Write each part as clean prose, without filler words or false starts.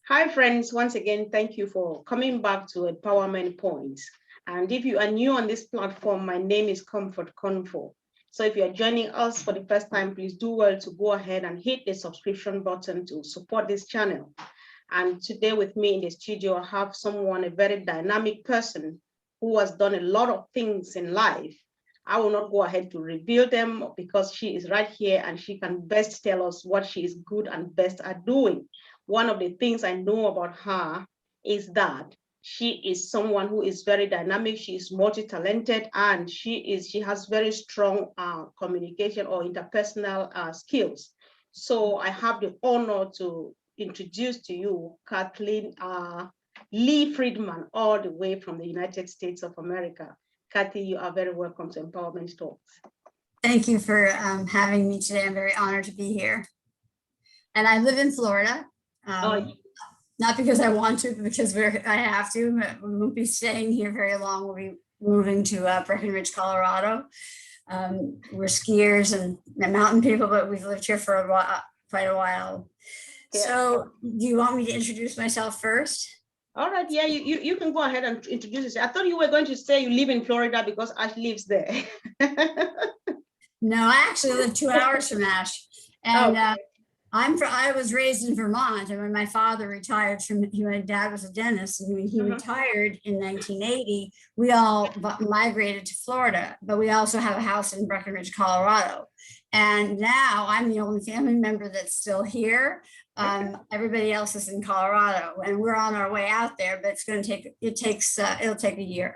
Hi, friends. Once again, thank you for coming back to Empowerment Points. And if you are new on this platform, my name is Comfort Convo. So if you are joining us for the first time, please do well to go ahead and hit the subscription button to support this channel. And today with me in the studio, I have someone, a very dynamic person who has done a lot of things in life. I will not go ahead to reveal them because she is right here and she can best tell us what she is good and best at doing. One of the things I know about her is that she is someone who is very dynamic, she is multi-talented, and she has very strong communication or interpersonal skills. So I have the honor to introduce to you Kathleen Lee Friedman, all the way from the United States of America. Kathy, you are very welcome to Empowerment Talks. Thank you for having me today. I'm very honored to be here. And I live in Florida, not because I want to, but because I have to. We won't be staying here very long. We'll be moving to Breckenridge, Colorado. We're skiers and mountain people, but we've lived here for quite a while. Yeah. So do you want me to introduce myself first? All right, yeah, you can go ahead and introduce yourself. I thought you were going to say you live in Florida because Ash lives there. No, I actually live 2 hours from Ash. And I was raised in Vermont, and when my father retired my dad was a dentist, and when he retired in 1980, we all migrated to Florida, but we also have a house in Breckenridge, Colorado. And now I'm the only family member that's still here. Everybody else is in Colorado, and we're on our way out there, but it'll take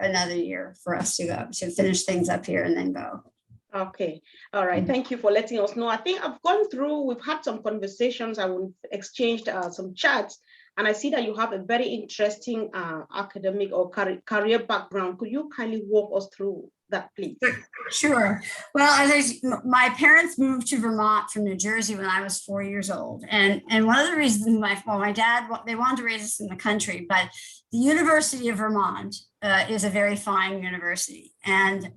another year for us to finish things up here and then go. Okay. All right. Thank you for letting us know. I think I've gone through, we've had some conversations, we've exchanged some chats, and I see that you have a very interesting academic or career background. Could you kindly walk us through that, please? Sure. Well, my parents moved to Vermont from New Jersey when I was 4 years old. And one of the reasons my dad, they wanted to raise us in the country, but the University of Vermont is a very fine university. And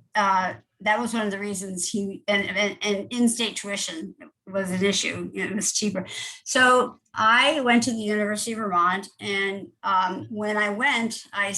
that was one of the reasons and in-state tuition was an issue. It was cheaper. So I went to the University of Vermont, and when I went, I'm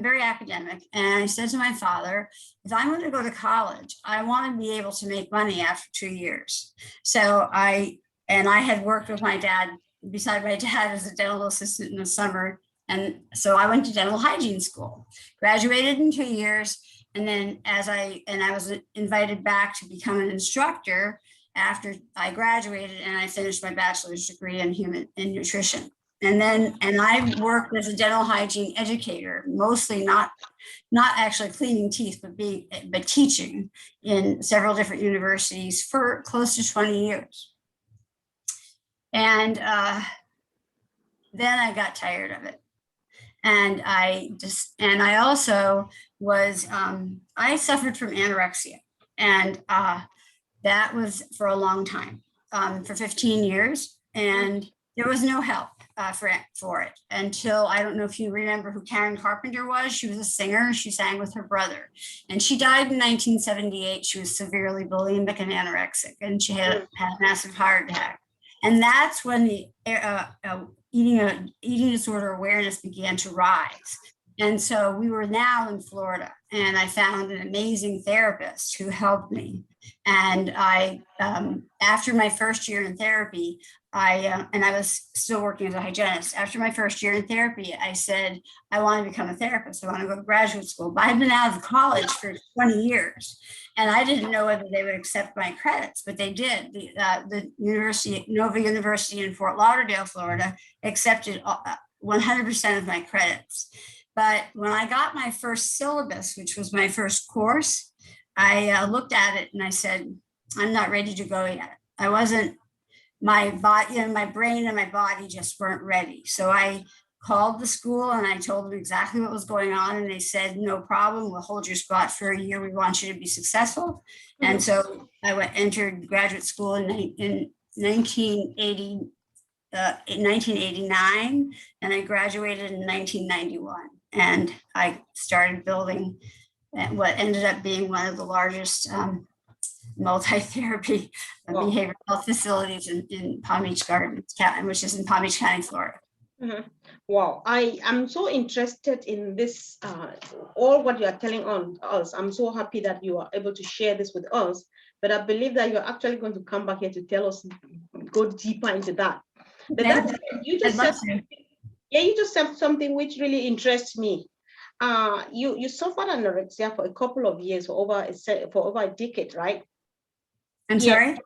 very academic, and I said to my father, if I'm going to go to college, I want to be able to make money after 2 years. So I had worked with my dad, beside my dad, as a dental assistant in the summer. And so I went to dental hygiene school, graduated in 2 years. And then I was invited back to become an instructor after I graduated, and I finished my bachelor's degree in nutrition. And I worked as a dental hygiene educator, mostly not actually cleaning teeth, but teaching in several different universities for close to 20 years. And then I got tired of it. And I also was, I suffered from anorexia, and that was for a long time, for 15 years, and there was no help for it until, I don't know if you remember who Karen Carpenter was. She was a singer. She sang with her brother, and she died in 1978. She was severely bulimic and anorexic, and she had a massive heart attack. And that's when the eating disorder awareness began to rise. And so we were now in Florida, and I found an amazing therapist who helped me. And after my first year in therapy, I was still working as a hygienist. After my first year in therapy, I said, I want to become a therapist. I want to go to graduate school. But I've been out of college for 20 years. And I didn't know whether they would accept my credits, but they did. The Nova University in Fort Lauderdale, Florida, accepted 100% of my credits. But when I got my first syllabus, which was my first course, I looked at it and I said, I'm not ready to go yet. I wasn't, my body, my brain and my body just weren't ready. So I called the school and I told them exactly what was going on. And they said, no problem, we'll hold your spot for a year. We want you to be successful. Mm-hmm. And so I entered graduate school in 1989, and I graduated in 1991. And I started building what ended up being one of the largest multi-therapy behavioral health facilities in Palm Beach Gardens, which is in Palm Beach County, Florida. Mhm. Wow, I am so interested in this, all what you are telling on us. I'm so happy that you are able to share this with us, but I believe that you're actually going to come back here to tell us, go deeper into that. But Okay. that you I'd just love said, to. yeah, you just said something which really interests me. You suffered anorexia for a couple of years, for over a decade, right? I'm Yes. sorry.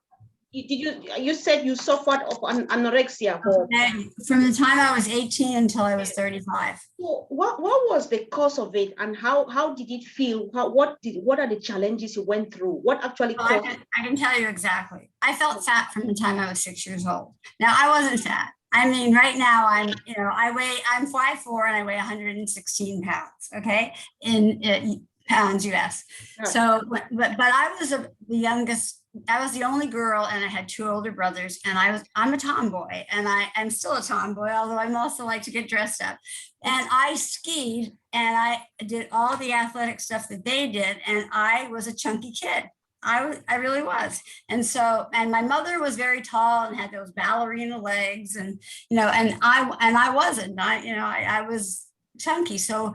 You said you suffered of anorexia for. And from the time I was 18 until I was 35. So what was the cause of it, and how did it feel? What are the challenges you went through? What actually Well, caused? I can tell you exactly. I felt fat from the time I was 6 years old. Now I wasn't fat. I mean, right now I'm 5'4" and I weigh 116 pounds. Okay, in pounds US. Right. So, but I was the youngest. I was the only girl, and I had two older brothers. And I'm a tomboy, and I'm still a tomboy, although I'm also like to get dressed up. And I skied, and I did all the athletic stuff that they did, and I was a chunky kid. I really was. And so, and my mother was very tall and had those ballerina legs, and I wasn't. I was chunky. So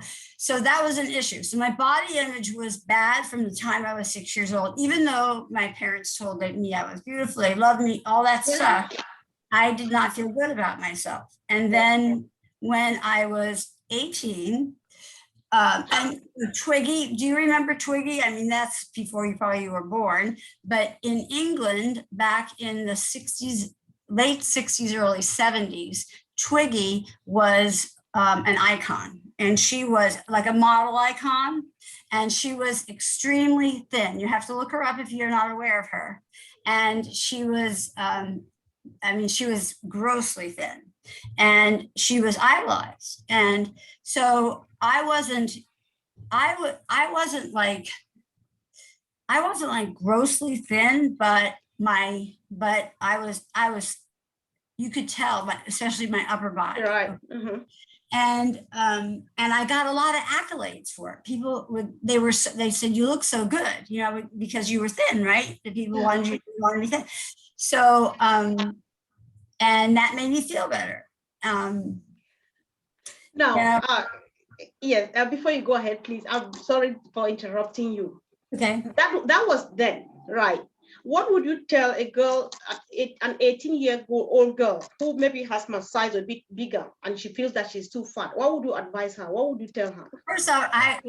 that was an issue. So my body image was bad from the time I was 6 years old, even though my parents told me I was beautiful, they loved me, all that stuff. I did not feel good about myself. And then when I was 18, and Twiggy, do you remember Twiggy? I mean, that's before you were born, but in England, back in the 60s, late 60s, early 70s, Twiggy was an icon, and she was like a model icon, and she was extremely thin. You have to look her up if you're not aware of her. And she was, she was grossly thin, and she was idolized. And so I wasn't like grossly thin, but I was you could tell, but especially my upper body. Right. Mm-hmm. And I got a lot of accolades for it. People they said, you look so good, because you were thin, right? The people wanted to be thin. So and that made me feel better. Now, Yeah. yes. Before you go ahead, please. I'm sorry for interrupting you. Okay. That was then, right? What would you tell a girl, an 18-year-old girl who maybe has my size a bit bigger and she feels that she's too fat? What would you advise her? What would you tell her? First off, I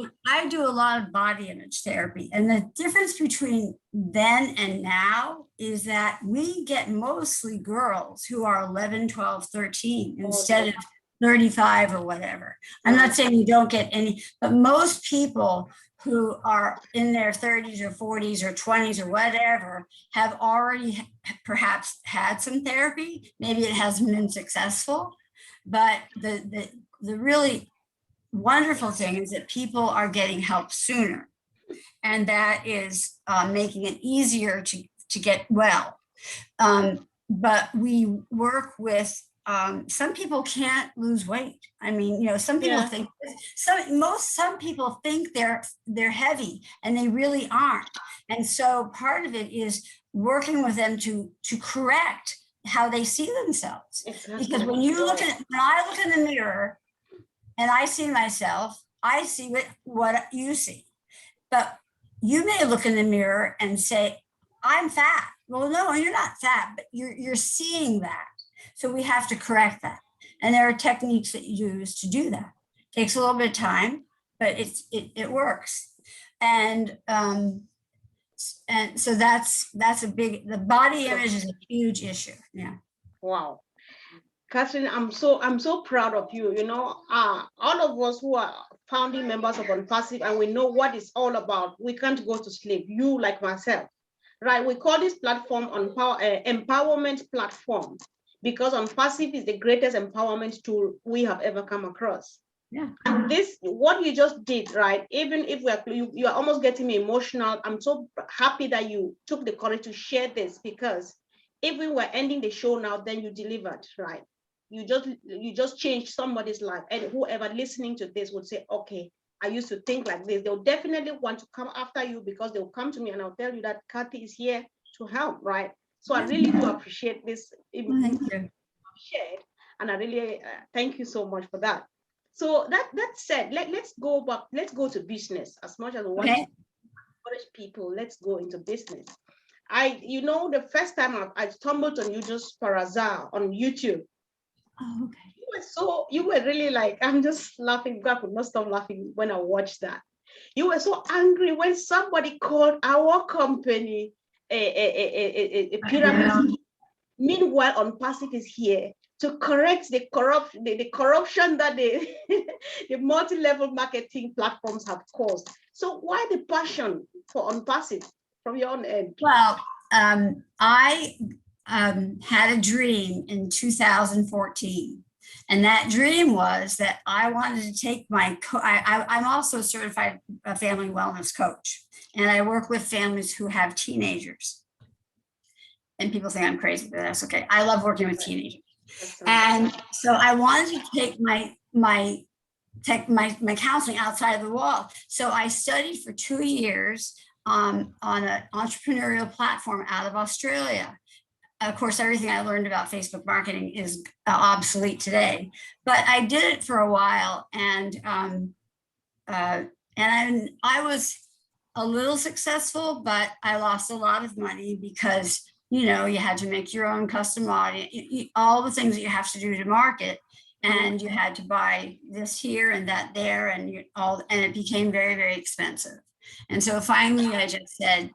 do a lot of body image therapy, and the difference between then and now is that we get mostly girls who are 11, 12, 13 instead of 35 or whatever. I'm not saying you don't get any, but most people who are in their 30s or 40s or 20s or whatever have already perhaps had some therapy. Maybe it hasn't been successful, but the really wonderful thing is that people are getting help sooner, and that is making it easier to get well. But we work with some people can't lose weight. I mean, some people think some people think they're heavy, and they really aren't. And so part of it is working with them to correct how they see themselves. Exactly. Because when I look in the mirror and I see myself, I see what you see. But you may look in the mirror and say, I'm fat. Well, no, you're not fat, but you're seeing that. So we have to correct that. And there are techniques that you use to do that. It takes a little bit of time, but it works. And so that's the body image is a huge issue. Yeah. Wow. Catherine, I'm so proud of you. All of us who are founding members of ONPASSIVE, and we know what it's all about. We can't go to sleep. You, like myself, right? We call this platform empowerment platform, because ONPASSIVE is the greatest empowerment tool we have ever come across. Yeah. And this, what you just did, right? Even if you are almost getting me emotional. I'm so happy that you took the courage to share this, because if we were ending the show now, then you delivered, right? You just changed somebody's life, and whoever listening to this would say, okay, I used to think like this. They'll definitely want to come after you, because they'll come to me and I'll tell you that Kathy is here to help, right? So I really do appreciate this shared, And I really thank you so much for that. So that said, let's go back. Let's go to business. As much as we want to encourage people, let's go into business. The first time I stumbled on you just for azar on YouTube. Oh, okay. You were really like, I'm just laughing. God could not stop laughing when I watched that. You were so angry when somebody called our company a pyramid. Meanwhile, ONPASSIVE is here to correct the corruption that the multi-level marketing platforms have caused. So why the passion for ONPASSIVE from your own end? Well, I had a dream in 2014. And that dream was that I wanted to take I'm also a certified family wellness coach. And I work with families who have teenagers. And people think I'm crazy, but that's okay. I love working with teenagers. And so I wanted to take my counseling outside of the wall. So I studied for 2 years on an entrepreneurial platform out of Australia. Of course, everything I learned about Facebook marketing is obsolete today, but I did it for a while, and I was a little successful, but I lost a lot of money because you had to make your own custom audience, all the things that you have to do to market, and you had to buy this here and that there, and it became very, very expensive. And so finally, I just said,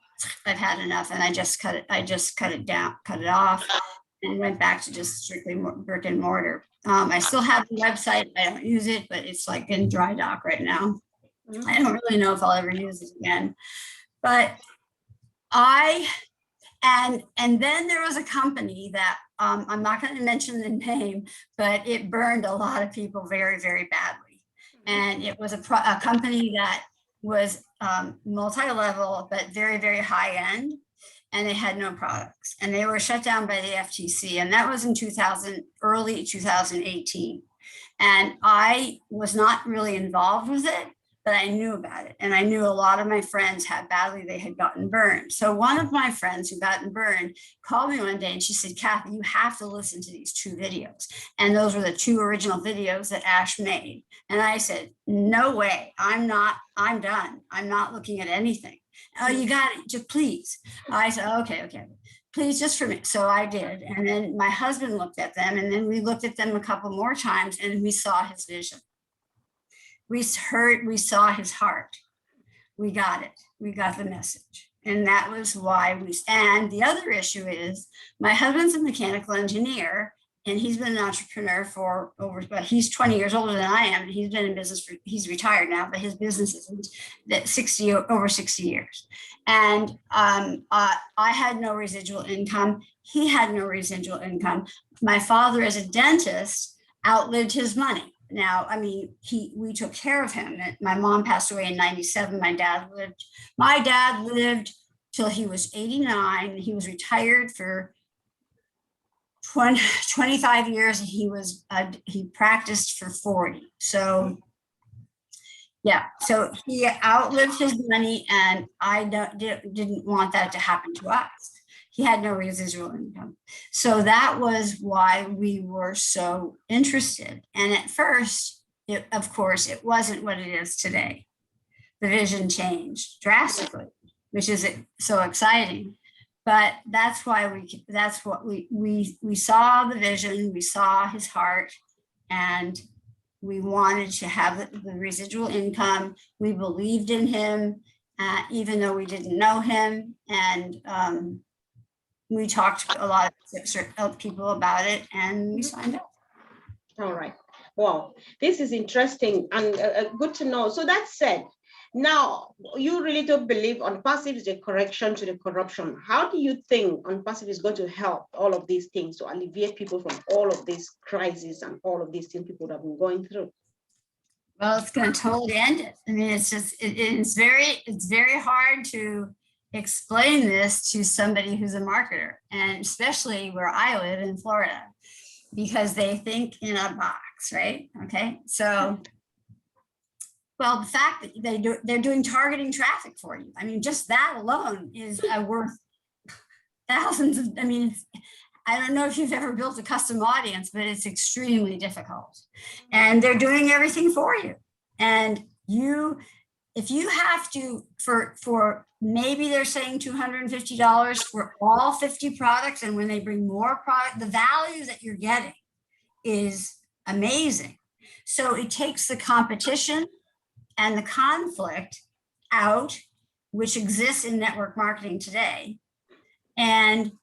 I've had enough, and I just cut it off, and went back to just strictly brick and mortar. I still have the website. I don't use it, but it's like in dry dock right now. I don't really know if I'll ever use it again. But and then there was a company that I'm not going to mention the name, but it burned a lot of people very, very badly. And it was a company that was multi-level, but very, very high end. And they had no products. And they were shut down by the FTC. And that was in early 2018. And I was not really involved with it, but I knew about it. And I knew a lot of my friends how badly they had gotten burned. So one of my friends who gotten burned called me one day and she said, Kathy, you have to listen to these 2 videos. And those were the 2 original videos that Ash made. And I said, no way, I'm done. I'm not looking at anything. Oh, you got it, just please. I said, okay, please, just for me. So I did. And then my husband looked at them, and then we looked at them a couple more times, and we saw his vision. We saw his heart. We got it. We got the message. And that was why and the other issue is my husband's a mechanical engineer, and he's been an entrepreneur for he's 20 years older than I am. And he's been in business he's retired now, but his business is over 60 years. And I had no residual income. He had no residual income. My father, as a dentist, outlived his money. Now, I mean, we took care of him. My mom passed away in 97. My dad lived till he was 89. He was retired for 25 years. He practiced for 40. So yeah, so he outlived his money, and I didn't want that to happen to us. He had no residual income. So that was why we were so interested. And at first, of course, it wasn't what it is today. The vision changed drastically, which is so exciting. But that's why we saw the vision, we saw his heart, and we wanted to have the residual income. We believed in him, even though we didn't know him. And we talked to a lot of people about it, and we signed up. All right. Wow, this is interesting and good to know. So that said, now you really don't believe ONPASSIVE is a correction to the corruption. How do you think ONPASSIVE is going to help all of these things to alleviate people from all of these crises and all of these things people have been going through? Well, it's going to totally end it. I mean, it's just it's very hard to explain this to somebody who's a marketer, and especially where I live in Florida, because they think in a box, right? Okay, so well, the fact that they're doing targeting traffic for you, I mean, just that alone is worth thousands of, I mean, I don't know if you've ever built a custom audience, but it's extremely difficult. And they're doing everything for you. And if you have to, for maybe they're saying $250 for all 50 products, and when they bring more product, the value that you're getting is amazing. So it takes the competition and the conflict out, which exists in network marketing today. And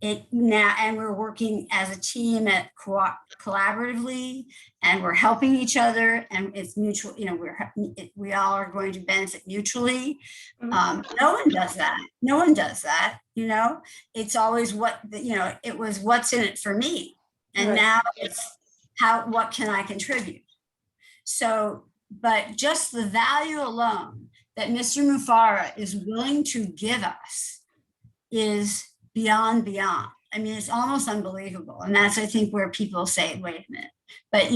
we're working as a team collaboratively, and we're helping each other, and it's mutual, we all are going to benefit mutually. No one does that. It's always it was what's in it for me. And right. Now it's what can I contribute? So, but just the value alone that Mr. Mufara is willing to give us is beyond. I mean, it's almost unbelievable. And that's, I think, where people say, wait a minute. But,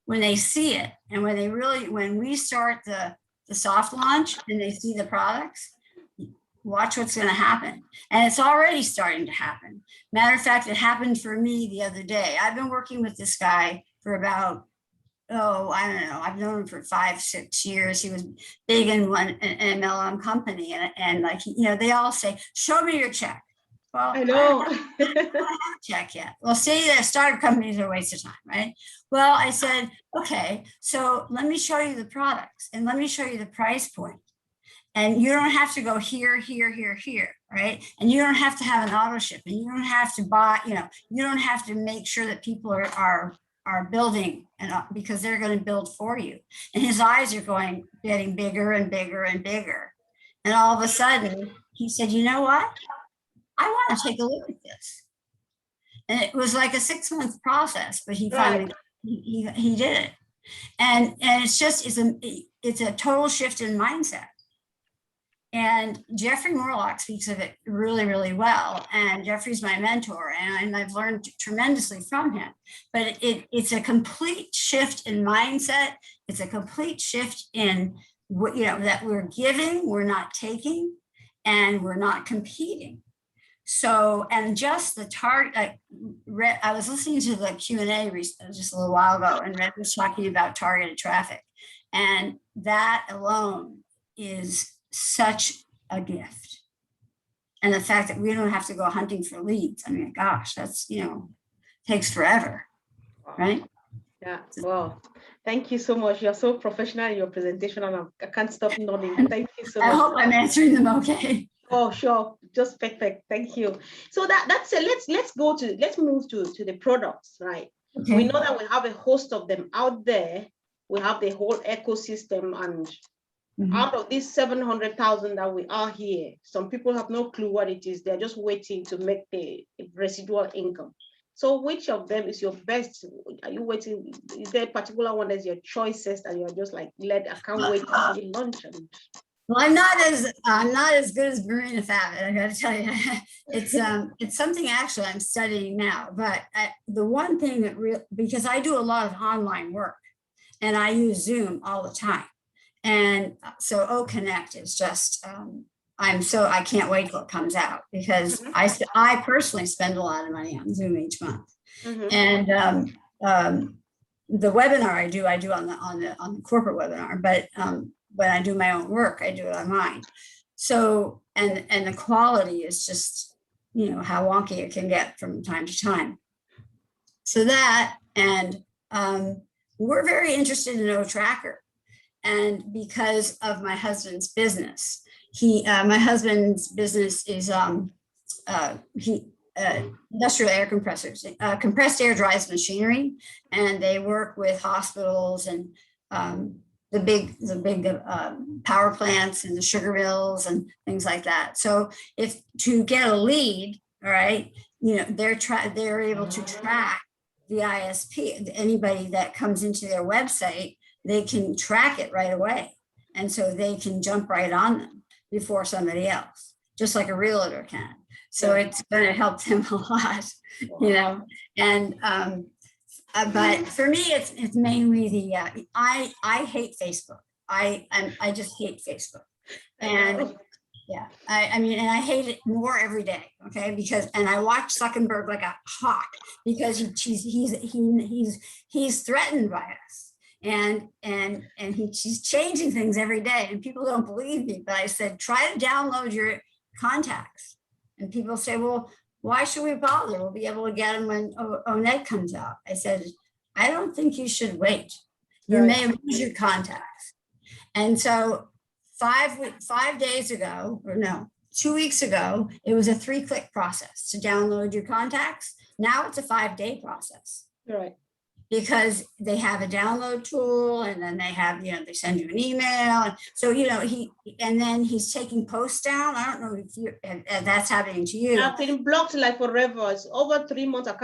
when they see it, and when we start the soft launch and they see the products, watch what's going to happen. And it's already starting to happen. Matter of fact, it happened for me the other day. I've been working with this guy for about, I don't know. I've known him for 5-6 years. He was big in an MLM company. And like, they all say, show me your check. Well, I know. I don't have a check yet. Well, say that startup companies are a waste of time, right? Well, I said, okay, so let me show you the products and let me show you the price point. And you don't have to go here, right? And you don't have to have an auto ship, and you don't have to buy, you don't have to make sure that people are building, and because they're going to build for you. And his eyes are getting bigger and bigger and bigger. And all of a sudden he said, you know what? I want to take a look at this. And it was like a 6-month process, but he finally, he did it. And it's a total shift in mindset. And Jeffrey Morlock speaks of it really, really well. And Jeffrey's my mentor, and I've learned tremendously from him. But it's a complete shift in mindset. It's a complete shift in that we're giving, we're not taking, and we're not competing. So, and just the target, I was listening to the Q&A just a little while ago, and Red was talking about targeted traffic. And that alone is such a gift. And the fact that we don't have to go hunting for leads. I mean, gosh, that's, takes forever, right? Yeah, well, thank you so much. You're so professional in your presentation, and I can't stop nodding. Thank you so much. I hope I'm answering them okay. Oh, sure. Just perfect. Thank you. So that's it. Let's move to the products, right? Okay. We know that we have a host of them out there. We have the whole ecosystem, and out of these 700,000 that we are here, some people have no clue what it is. They're just waiting to make the residual income. So which of them is your best? Are you waiting? Is there a particular one that's your choicest, and you're just like, I can't wait to see launch? Well, I'm not as good as Marina Favit, I got to tell you. It's something actually I'm studying now. But the one thing that because I do a lot of online work, and I use Zoom all the time, and so OConnect is just I can't wait till it comes out, because I personally spend a lot of money on Zoom each month, and the webinar I do on the corporate webinar, but when I do my own work, I do it online. So, and the quality is just, how wonky it can get from time to time. So that, and we're very interested in OTracker. And because of my husband's business, my husband's business is industrial air compressors, compressed air dries machinery, and they work with hospitals and the big power plants and the sugar mills and things like that. So if to get a lead, all right, they're able to track the ISP. Anybody that comes into their website, they can track it right away, and so they can jump right on them before somebody else, just like a realtor can. So it's going to help them a lot, and. But for me, it's mainly the I hate Facebook. I just hate Facebook, and Yeah, I mean, and I hate it more every day, okay? Because, and I watch Zuckerberg like a hawk because he's threatened by us, and he's changing things every day, and people don't believe me. But I said, try to download your contacts, and people say, well, why should we bother? We'll be able to get them when ONET comes out. I said, I don't think you should wait. You Right. may lose your contacts, and so 5 days ago, or no, 2 weeks ago, it was a 3-click process to download your contacts. Now it's a 5-day process. Right. Because they have a download tool, and then they have, they send you an email. So, and then he's taking posts down. I don't know if that's happening to you. I've been blocked like forever. It's over 3 months. I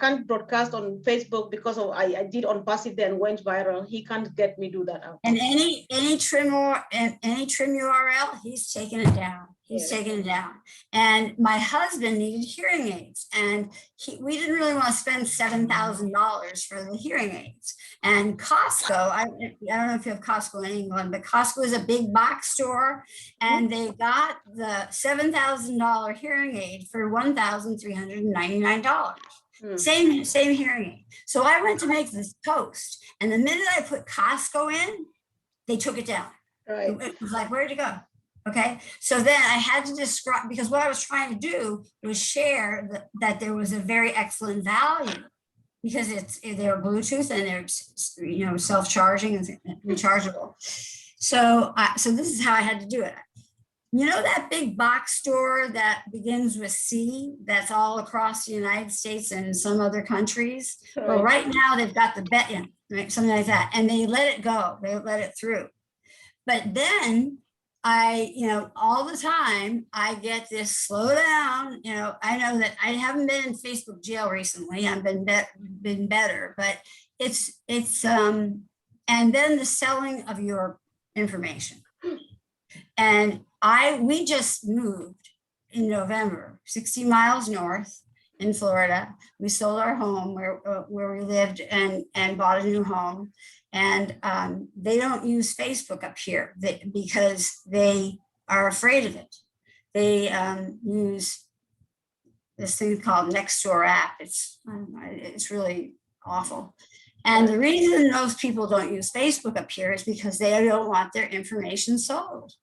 can't broadcast on Facebook because of I did ONPASSIVE and went viral. He can't get me do that. And any trim URL, he's taking it down. He's taking it down. And my husband needed hearing aids, and we didn't really want to spend $7,000 for the hearing aids. And Costco, I don't know if you have Costco in England, but Costco is a big box store, and they got the $7,000 hearing aid for $1,399. Same hearing aid. So I went to make this post, and the minute I put Costco in, they took it down. Right. It was like, where'd it go? Okay. So then I had to describe, because what I was trying to do was share that there was a very excellent value, because they're Bluetooth and they're self-charging and rechargeable. So this is how I had to do it. That big box store that begins with C, that's all across the United States and some other countries? Right. Well, right now they've got the bet-in, right? Something like that. And they let it go, they let it through. But then all the time I get this slow down. I know that I haven't been in Facebook jail recently. I've been better, but it's and then the selling of your information. And we just moved in November, 60 miles north in Florida. We sold our home where we lived and bought a new home. And they don't use Facebook up here because they are afraid of it. They use this thing called Nextdoor app. It's really awful. And the reason most people don't use Facebook up here is because they don't want their information sold.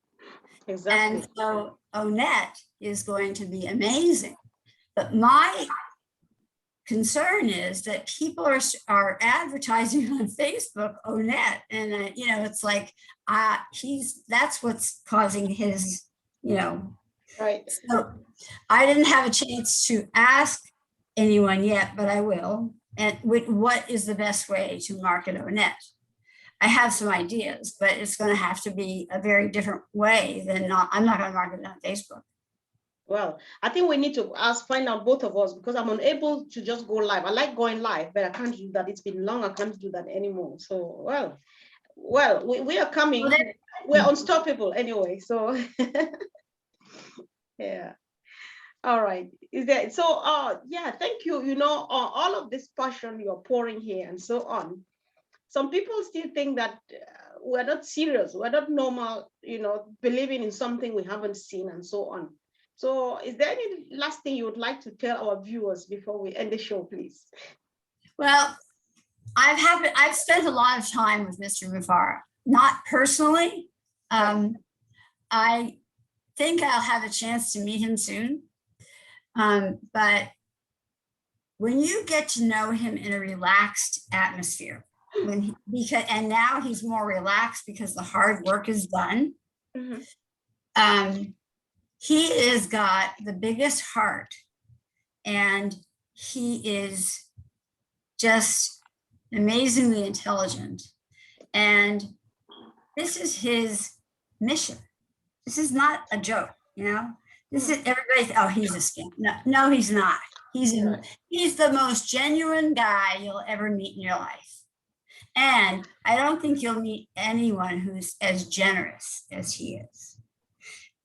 Exactly. And so ONET is going to be amazing. But my concern is that people are advertising on Facebook ONET, and it's like that's what's causing his right. So I didn't have a chance to ask anyone yet, but I will. And what is the best way to market ONET? I have some ideas, but it's going to have to be a very different way than I'm not going to market it on Facebook. Well, I think we need to find out, both of us, because I'm unable to just go live. I like going live, but I can't do that. It's been long. I can't do that anymore. So, well, we are coming. We're unstoppable anyway. So, yeah. All right. Is there? So, yeah. Thank you. All of this passion you're pouring here and so on. Some people still think that we're not serious. We're not normal. Believing in something we haven't seen and so on. So is there any last thing you would like to tell our viewers before we end the show, please? Well, I've spent a lot of time with Mr. Mufara, not personally. I think I'll have a chance to meet him soon. But when you get to know him in a relaxed atmosphere, and now he's more relaxed because the hard work is done. Mm-hmm. He has got the biggest heart, and he is just amazingly intelligent. And this is his mission. This is not a joke, This is everybody. Oh, he's a scam. No, he's not. He's the most genuine guy you'll ever meet in your life. And I don't think you'll meet anyone who's as generous as he is.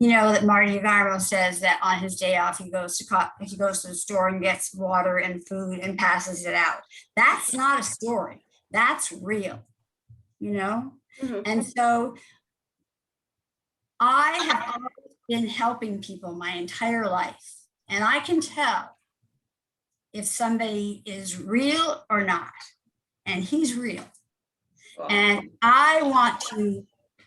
That Marty Garmo says that on his day off, he goes to the store and gets water and food and passes it out. That's not a story. That's real, Mm-hmm. And so I have always been helping people my entire life, and I can tell if somebody is real or not, and he's real. Wow. And I want to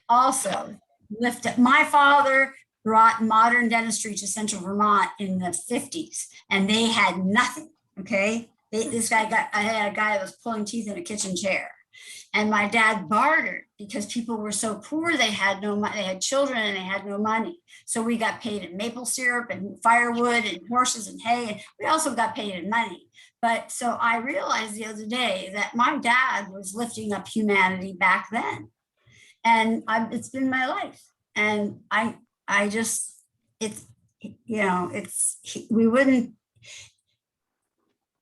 also lift up. My father brought modern dentistry to Central Vermont in the 50s, and they had nothing. Okay. I had a guy that was pulling teeth in a kitchen chair. And my dad bartered because people were so poor, they had no money, they had children and they had no money. So we got paid in maple syrup and firewood and horses and hay. And we also got paid in money. But so I realized the other day that my dad was lifting up humanity back then. And it's been my life. And I just, it's, you know, we wouldn't,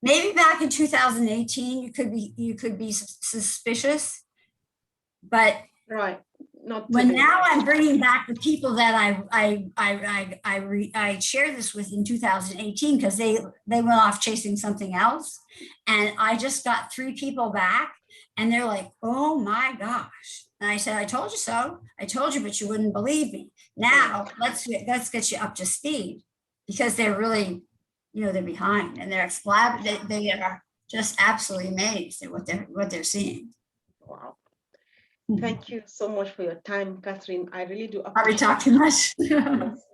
maybe back in 2018, you could be suspicious, but Right. Not when today. now I'm bringing back the people that I shared this with in 2018 because they went off chasing something else, and I just got 3 people back, and they're like, "Oh my gosh!" And I said, "I told you so. I told you, but you wouldn't believe me. Now let's get you up to speed," because they're really, you know, they're behind and they're they are just absolutely amazed at what they're seeing. Wow. Thank you so much for your time, Catherine. I really do appreciate. Are we talking much?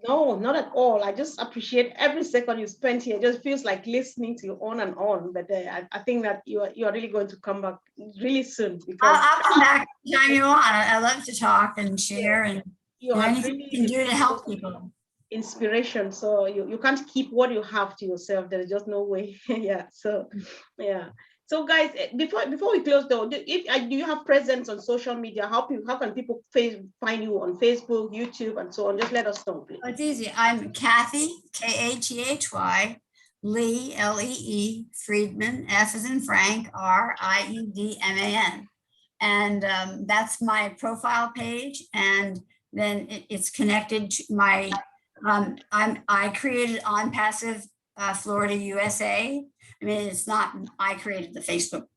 No, not at all. I just appreciate every second you spent here. It just feels like listening to you on and on. But I think that you are really going to come back really soon. Because I'll come back anytime you want. I love to talk and share and you do are anything really you can do to help people. Inspiration. So you can't keep what you have to yourself. There's just no way. Yeah. So yeah. So guys, before we close though, do you have presence on social media? How can people find you on Facebook, YouTube, and so on? Just let us know, please. It's easy. I'm Kathy, Kathy, Lee, Lee, Friedman, F as in Frank, Riedman. And that's my profile page. And then it's connected to my, I created ONPASSIVE Florida, USA. I mean, it's not, I created the Facebook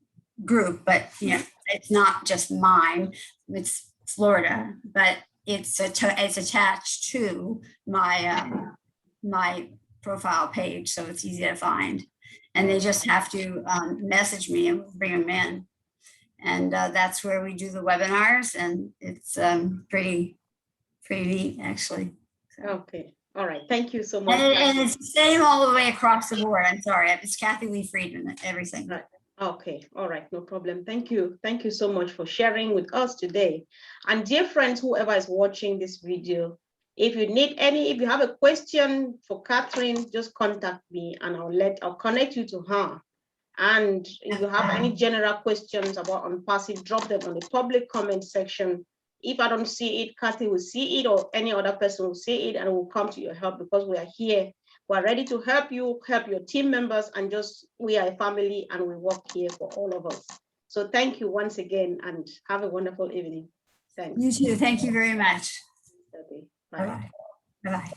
group, but you know, it's not just mine, it's Florida, but it's attached to my, my profile page. So it's easy to find. And they just have to message me and we'll bring them in. And that's where we do the webinars, and it's pretty neat, actually. So. Okay. All right. Thank you so much. And it's the same all the way across the board. I'm sorry. It's Kathy Lee Friedman, everything. Right. Okay. All right. No problem. Thank you. Thank you so much for sharing with us today. And dear friends, whoever is watching this video, if you have a question for Catherine, just contact me and I'll connect you to her. And if you have any general questions about ONPASSIVE, drop them on the public comment section. If I don't see it, Kathy will see it, or any other person will see it, and we'll come to your help, because we are here. We're ready to help you, help your team members, and we are a family and we work here for all of us. So thank you once again and have a wonderful evening. Thanks. You too. Thank you very much. Bye. Bye-bye. Bye-bye.